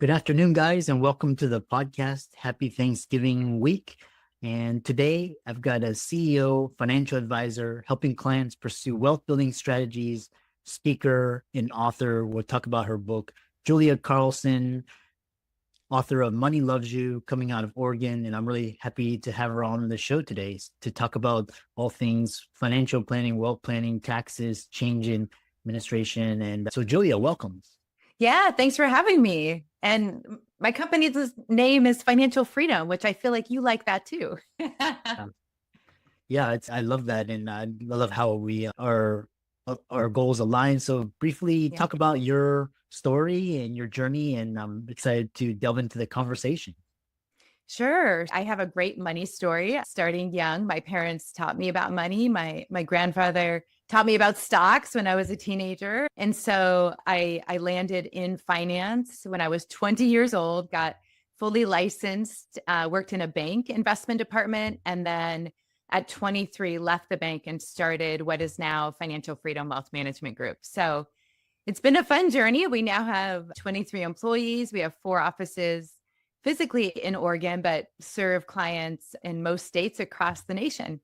Good afternoon, guys, and welcome to the podcast. Happy Thanksgiving week. And today I've got a CEO, financial advisor, helping clients pursue wealth building strategies, speaker, and author. We'll talk about her book, Julia Carlson, author of Money Loves You, coming out of Oregon. And I'm really happy to have her on the show today to talk about all things financial planning, wealth planning, taxes, change in administration. And so, Julia, welcome. Yeah, thanks for having me. And my company's name is Financial Freedom, which I feel like you like that too. Yeah, I love that, and I love how we are our goals align. So briefly Yeah. talk about your story and your journey, and I'm excited to delve into the conversation. Sure. I have a great money story. Starting young, my parents taught me about money. My grandfather taught me about stocks when I was a teenager. And so I landed in finance when I was 20 years old, got fully licensed, worked in a bank investment department, and then at 23 left the bank and started what is now Financial Freedom Wealth Management Group. So it's been a fun journey. We now have 23 employees. We have 4 offices physically in Oregon, but serve clients in most states across the nation.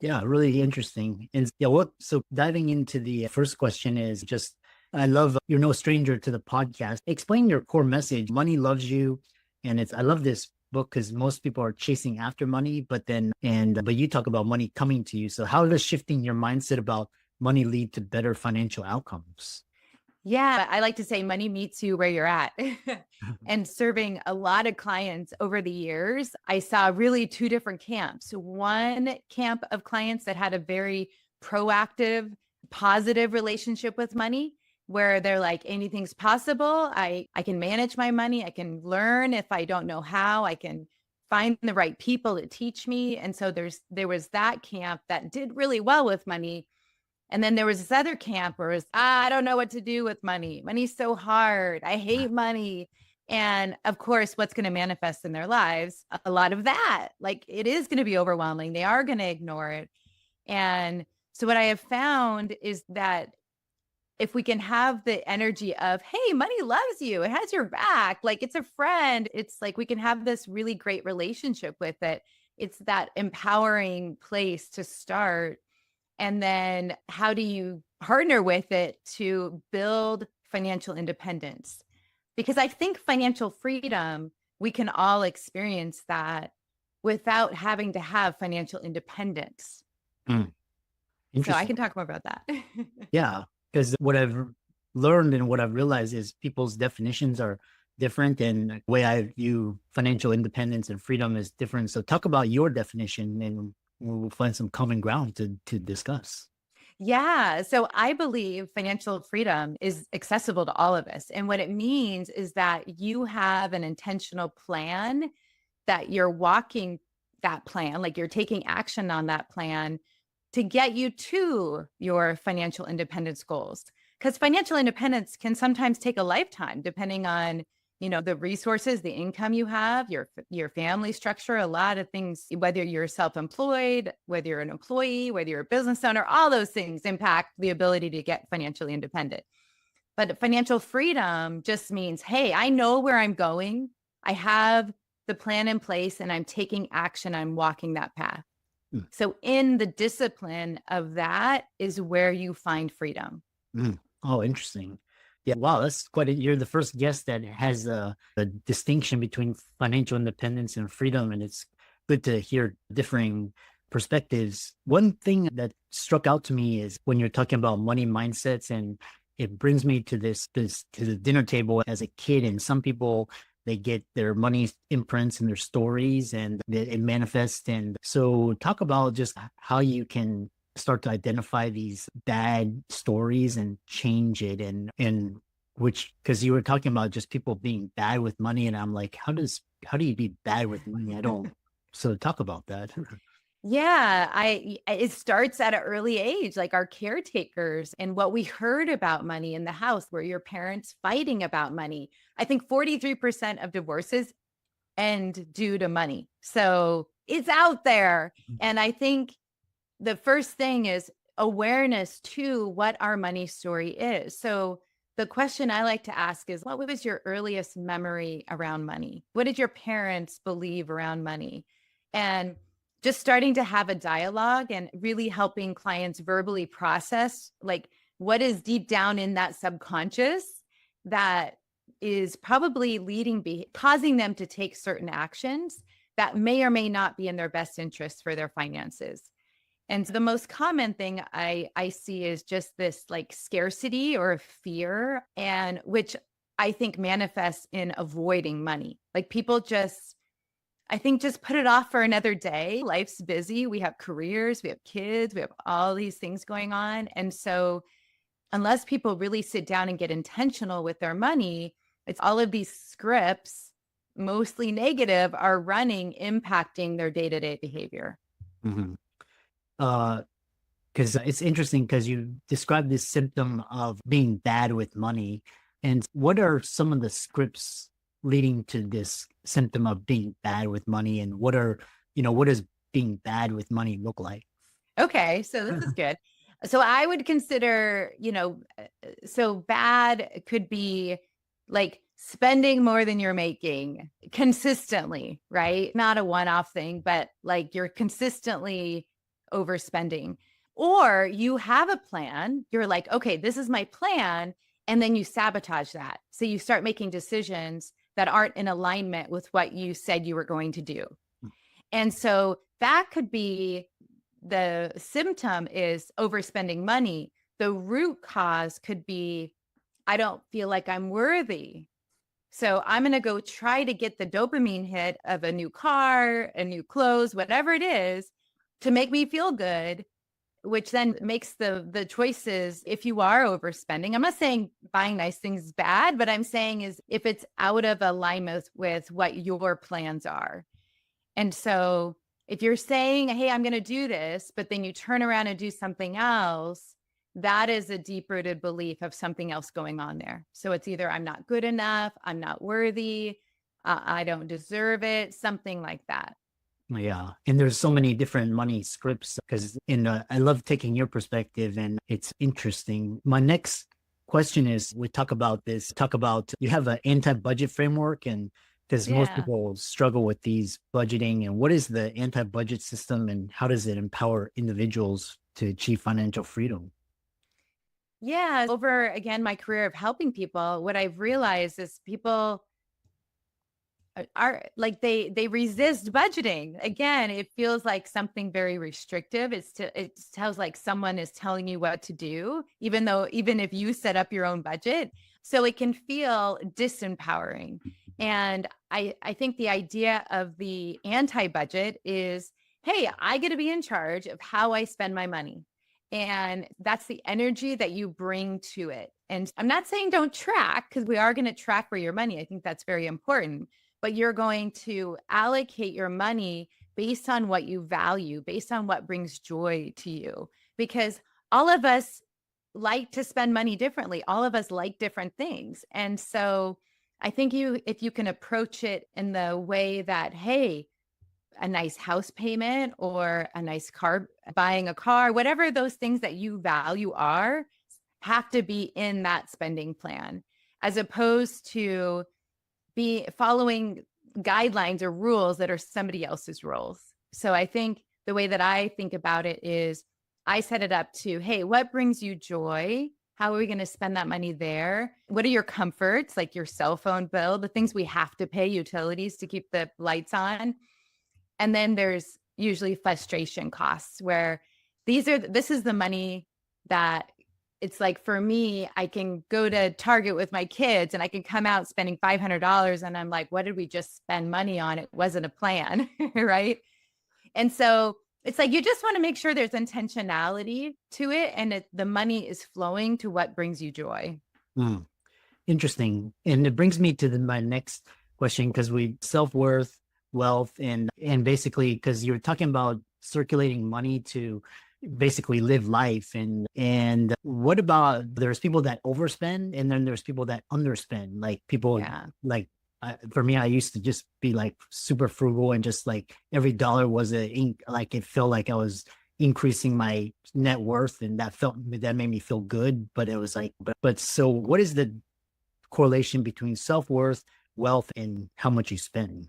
Yeah, really interesting. And yeah, so diving into the first question is just, I love you're no stranger to the podcast. Explain your core message. Money loves you. And I love this book because most people are chasing after money, but you talk about money coming to you. So how does shifting your mindset about money lead to better financial outcomes? Yeah, I like to say money meets you where you're at. And serving a lot of clients over the years, I saw really 2 different camps. One camp of clients that had a very proactive, positive relationship with money, where they're like, anything's possible. I can manage my money. I can learn if I don't know how. I can find the right people to teach me. And so there was that camp that did really well with money. And then there was this other camp where it was, I don't know what to do with money. Money's so hard. I hate money. And of course, what's going to manifest in their lives? A lot of that. Like it is going to be overwhelming. They are going to ignore it. And so what I have found is that if we can have the energy of, hey, money loves you, it has your back, like it's a friend, it's like we can have this really great relationship with it. It's that empowering place to start. And then how do you partner with it to build financial independence? Because I think financial freedom, we can all experience that without having to have financial independence. Mm, So I interesting. can talk more about that. Yeah, because what I've learned and what I've realized is people's definitions are different, and the way I view financial independence and freedom is different. So talk about your definition, and we'll find some common ground to discuss. Yeah. So I believe financial freedom is accessible to all of us. And what it means is that you have an intentional plan, that you're walking that plan, like you're taking action on that plan to get you to your financial independence goals. Because financial independence can sometimes take a lifetime, depending on the resources, the income you have, your family structure, a lot of things, whether you're self-employed, whether you're an employee, whether you're a business owner, all those things impact the ability to get financially independent. But financial freedom just means, hey, I know where I'm going. I have the plan in place and I'm taking action. I'm walking that path. Mm, So in the discipline of that is where you find freedom. mm. Oh, interesting. Yeah, wow, you're the first guest that has a distinction between financial independence and freedom, and it's good to hear differing perspectives. One thing that struck out to me is when you're talking about money mindsets, and it brings me to to the dinner table as a kid, and some people they get their money imprints and their stories, and it manifests. And so, talk about just how you can start to identify these bad stories and change it, and which, because you were talking about just people being bad with money, and I'm like, how do you be bad with money? I don't. So talk about that. Yeah, it starts at an early age, like our caretakers and what we heard about money in the house, where your parents fighting about money. I think 43% of divorces end due to money. So it's out there. And I think the first thing is awareness to what our money story is. So The question I like to ask is, what was your earliest memory around money? What did your parents believe around money? And just starting to have a dialogue and really helping clients verbally process, like, what is deep down in that subconscious that is probably causing them to take certain actions that may or may not be in their best interest for their finances. And the most common thing I see is just this like scarcity or fear, and which I think manifests in avoiding money. Like people just, I think, just put it off for another day. Life's busy. We have careers, we have kids, we have all these things going on. And so unless people really sit down and get intentional with their money, it's all of these scripts, mostly negative, are running, impacting their day-to-day behavior. Mm-hmm. Because it's interesting because you described this symptom of being bad with money. And what are some of the scripts leading to this symptom of being bad with money? And what does being bad with money look like? Okay, so this is good. So I would consider, so bad could be like spending more than you're making consistently, right? Not a one-off thing, but like you're consistently overspending. Or you have a plan, you're like, okay, this is my plan. And then you sabotage that. So you start making decisions that aren't in alignment with what you said you were going to do. And so that could be, the symptom is overspending money. The root cause could be, I don't feel like I'm worthy. So I'm going to go try to get the dopamine hit of a new car, a new clothes, whatever it is, to make me feel good, which then makes the choices. If you are overspending, I'm not saying buying nice things is bad, but I'm saying is if it's out of alignment with what your plans are. And so if you're saying, hey, I'm going to do this, but then you turn around and do something else, that is a deep-rooted belief of something else going on there. So it's either I'm not good enough, I'm not worthy, I don't deserve it, something like that. Yeah. And there's so many different money scripts because I love taking your perspective and it's interesting. My next question is, you have an anti-budget framework, and because most people struggle with these budgeting, and what is the anti-budget system and how does it empower individuals to achieve financial freedom? Yeah. Over again, my career of helping people, what I've realized is people are like, they resist budgeting. Again, it feels like something very restrictive. It sounds like someone is telling you what to do, even if you set up your own budget. So it can feel disempowering. And I think the idea of the anti-budget is, hey, I get to be in charge of how I spend my money. And that's the energy that you bring to it. And I'm not saying don't track, because we are going to track where your money. I think that's very important. But you're going to allocate your money based on what you value, based on what brings joy to you. Because all of us like to spend money differently. All of us like different things. And so I think if you can approach it in the way that, hey, a nice house payment or a nice car, buying a car, whatever those things that you value are, have to be in that spending plan, as opposed to be following guidelines or rules that are somebody else's rules. So I think the way that I think about it is I set it up to, hey, what brings you joy? How are we going to spend that money there? What are your comforts, like your cell phone bill, the things we have to pay, utilities to keep the lights on? And then there's usually frustration costs, where this is the money that, it's like, for me, I can go to Target with my kids and I can come out spending $500 and I'm like, what did we just spend money on? It wasn't a plan, right? And so it's like, you just want to make sure there's intentionality to it, and the money is flowing to what brings you joy. Interesting. And it brings me to my next question, because self-worth, wealth, and basically, because you're talking about circulating money to basically live life, and what about, there's people that overspend and then there's people that underspend, like people like for me, I used to just be like super frugal, and just like every dollar was like it felt like I was increasing my net worth, and that made me feel good. But it was like, but so what is the correlation between self-worth, wealth, and how much you spend?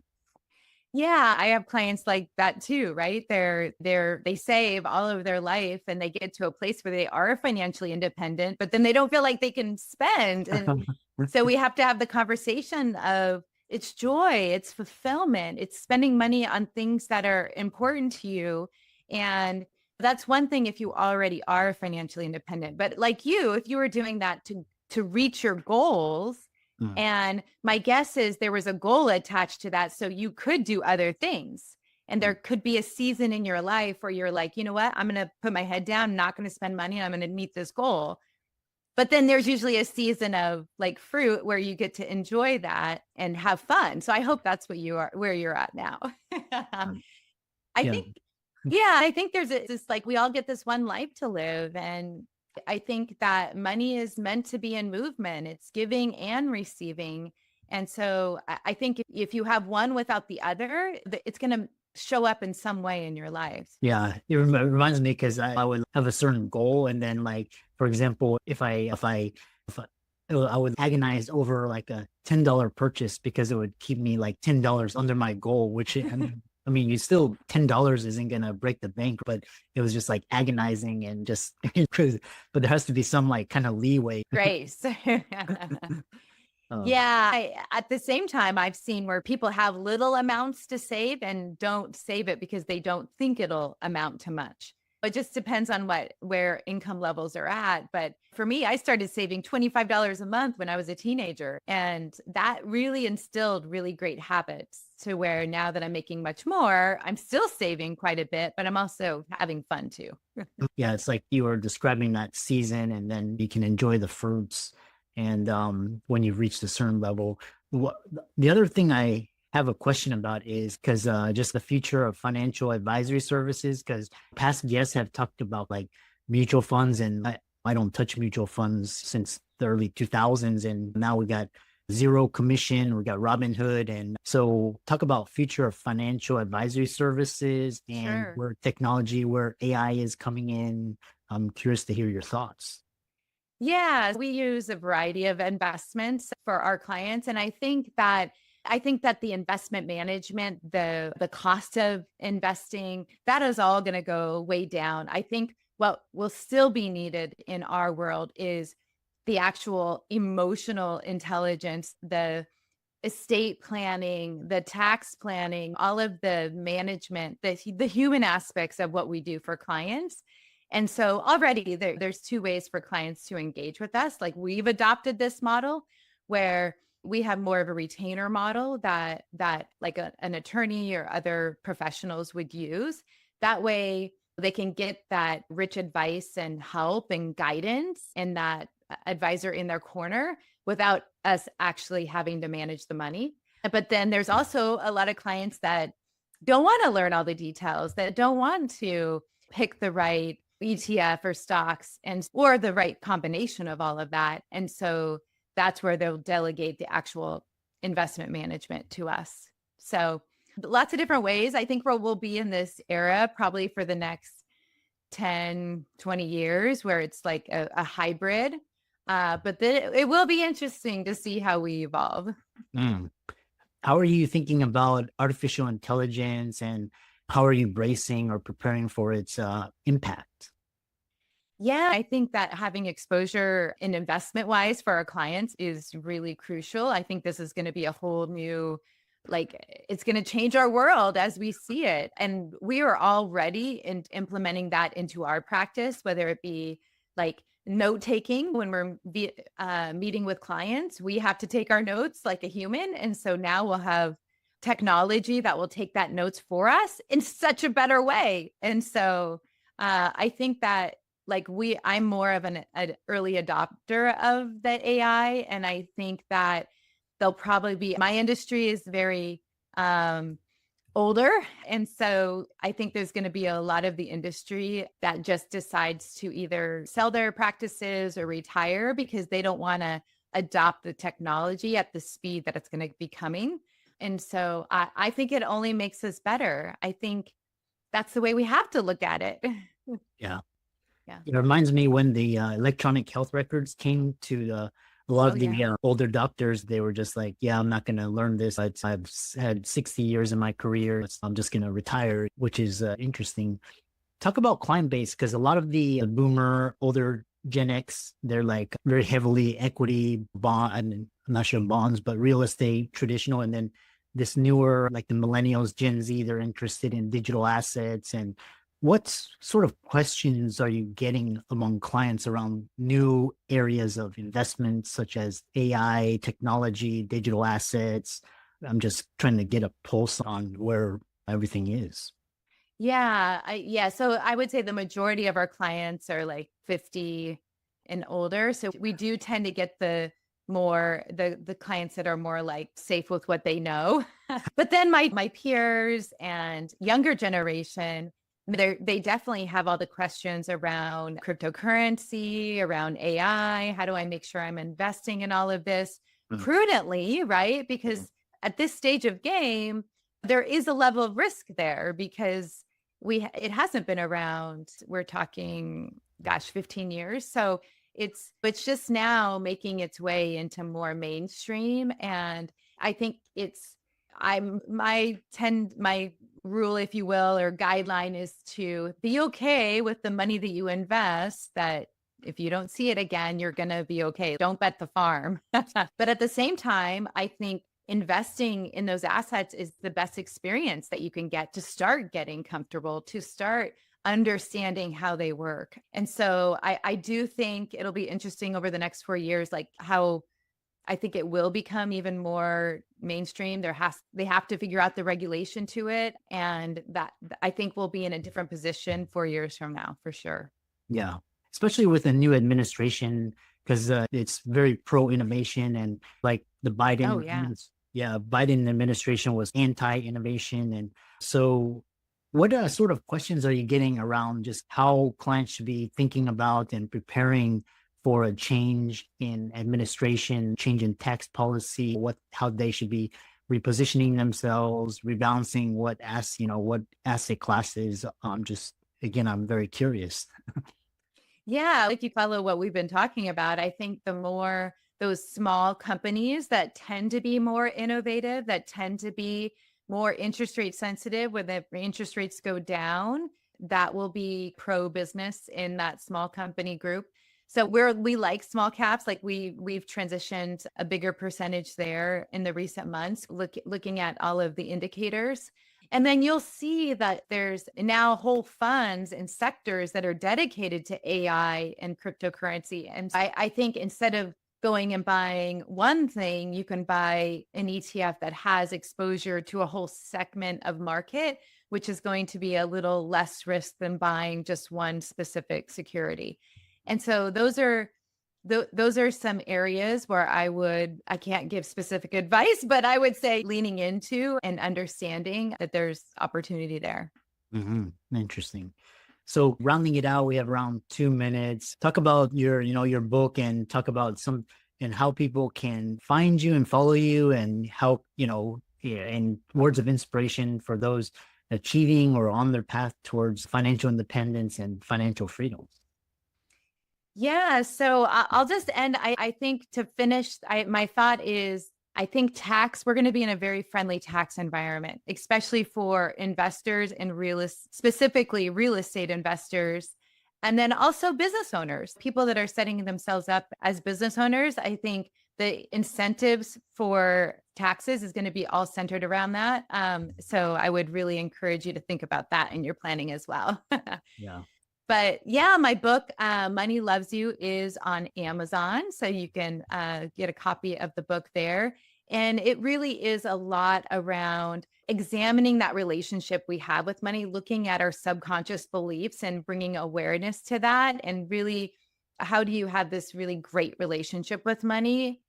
Yeah, I have clients like that too, right? They save all of their life and they get to a place where they are financially independent, but then they don't feel like they can spend. And so we have to have the conversation of it's joy, it's fulfillment, it's spending money on things that are important to you. And that's one thing if you already are financially independent. But like you, if you were doing that to reach your goals, Mm. and my guess is there was a goal attached to that. So you could do other things. And there Mm. could be a season in your life where you're like, you know what? I'm going to put my head down, not going to spend money. I'm going to meet this goal. But then there's usually a season of like fruit where you get to enjoy that and have fun. So I hope that's what you are, where you're at now. Um, I yeah. think, yeah, I think there's this like we all get this one life to live. And I think that money is meant to be in movement, it's giving and receiving. And so I think if you have one without the other, it's going to show up in some way in your life. Yeah, it reminds me because I would have a certain goal, and then like for example, if I I would agonize over like a $10 purchase because it would keep me like $10 under my goal, which I mean, you still $10 isn't gonna break the bank, but it was just like agonizing and just but there has to be some like kind of leeway. Grace. Um, Yeah. At the same time, I've seen where people have little amounts to save and don't save it because they don't think it'll amount to much. It just depends on where income levels are at. But for me, I started saving $25 a month when I was a teenager. And that really instilled really great habits to where now that I'm making much more, I'm still saving quite a bit, but I'm also having fun too. yeah, it's like you were describing that season, and then you can enjoy the fruits. And when you've reached a certain level, what the other thing I have a question about is because just the future of financial advisory services, because past guests have talked about like mutual funds, and I don't touch mutual funds since the early 2000s, and now we got zero commission, we got Robinhood. And so talk about future of financial advisory services and Sure. where AI is coming in. I'm curious to hear your thoughts. Yeah, we use a variety of investments for our clients. And I think that the investment management, the cost of investing, that is all going to go way down. I think what will still be needed in our world is the actual emotional intelligence, the estate planning, the tax planning, all of the management, the human aspects of what we do for clients. And so already there's two ways for clients to engage with us. Like we've adopted this model where we have more of a retainer model that like an attorney or other professionals would use. That way they can get that rich advice and help and guidance and that advisor in their corner without us actually having to manage the money. But then there's also a lot of clients that don't want to learn all the details, that don't want to pick the right ETF or stocks or the right combination of all of that. And so that's where they'll delegate the actual investment management to us. So lots of different ways. I think we'll be in this era probably for the next 10, 20 years where it's like a hybrid. But then it will be interesting to see how we evolve. Mm. How are you thinking about artificial intelligence, and how are you bracing or preparing for its impact? Yeah, I think that having exposure in investment wise for our clients is really crucial. I think this is going to be a whole new, like, it's going to change our world as we see it. And we are already implementing that into our practice, whether it be like note taking when we're meeting with clients. We have to take our notes like a human. And so now we'll have technology that will take that notes for us in such a better way. And so I think that like I'm more of an early adopter of the AI. And I think that they'll probably be, my industry is very older. And so I think there's going to be a lot of the industry that just decides to either sell their practices or retire because they don't want to adopt the technology at the speed that it's going to be coming. And so I think it only makes us better. I think that's the way we have to look at it. Yeah. Yeah. It reminds me when the electronic health records came to a lot Oh, of the yeah. older doctors, they were just like, yeah, I'm not going to learn this. I've had 60 years in my career. I'm just going to retire, which is interesting. Talk about client base, because a lot of the boomer, older Gen X, they're like very heavily equity, bond, and I'm not sure bonds, but real estate, traditional. And then this newer, like the millennials, Gen Z, they're interested in digital assets. And what sort of questions are you getting among clients around new areas of investment, such as AI, technology, digital assets? I'm just trying to get a pulse on where everything is. Yeah. So I would say the majority of our clients are like 50 and older. So we do tend to get the clients that are more like safe with what they know. But then my peers and younger generation, they definitely have all the questions around cryptocurrency, around AI. How do I make sure I'm investing in all of this Mm. prudently, right? Yeah. Because at this stage of game, there is a level of risk there because it hasn't been around. We're talking, gosh, 15 years. So it's just now making its way into more mainstream. And I think my rule, if you will, or guideline is to be okay with the money that you invest, that if you don't see it again, you're going to be okay. Don't bet the farm. But at the same time, I think investing in those assets is the best experience that you can get to start getting comfortable, to start understanding how they work. And so I do think it'll be interesting over the next 4 years, like how I think it will become even more mainstream. They have to figure out the regulation to it. And that I think we'll be in a different position 4 years from now, for sure. Yeah, especially with a new administration, because it's very pro innovation, and like the Oh, yeah. Biden administration was anti innovation, and so what sort of questions are you getting around just how clients should be thinking about and preparing for a change in administration, change in tax policy, how they should be repositioning themselves, rebalancing what asset classes? Just again, I'm very curious. Yeah, if you follow what we've been talking about, I think the more those small companies that tend to be more innovative, that tend to be more interest rate sensitive, when the interest rates go down, that will be pro business in that small company group. So we like small caps, like we've transitioned a bigger percentage there in the recent months, looking at all of the indicators. And then you'll see that there's now whole funds and sectors that are dedicated to AI and cryptocurrency. And I think instead of going and buying one thing, you can buy an ETF that has exposure to a whole segment of market, which is going to be a little less risk than buying just one specific security. And so those are some areas where I can't give specific advice, but I would say leaning into and understanding that there's opportunity there. Interesting. So rounding it out, we have around 2 minutes. Talk about your book, and talk about and how people can find you and follow you, and how, yeah, and words of inspiration for those achieving or on their path towards financial independence and financial freedom. Yeah. So I'll just end. I think to finish, my thought is I think we're going to be in a very friendly tax environment, especially for investors and specifically real estate investors. And then also business owners, people that are setting themselves up as business owners. I think the incentives for taxes is going to be all centered around that. So I would really encourage you to think about that in your planning as well. Yeah. But yeah, my book, Money Loves You, is on Amazon. So you can get a copy of the book there. And it really is a lot around examining that relationship we have with money, looking at our subconscious beliefs and bringing awareness to that. And really, how do you have this really great relationship with money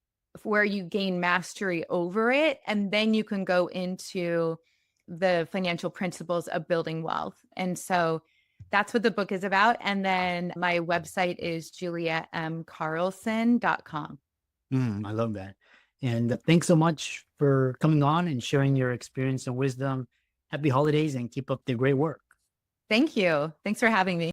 where you gain mastery over it? And then you can go into the financial principles of building wealth. And so that's what the book is about. And then my website is juliamcarlson.com. I love that. And thanks so much for coming on and sharing your experience and wisdom. Happy holidays, and keep up the great work. Thank you. Thanks for having me.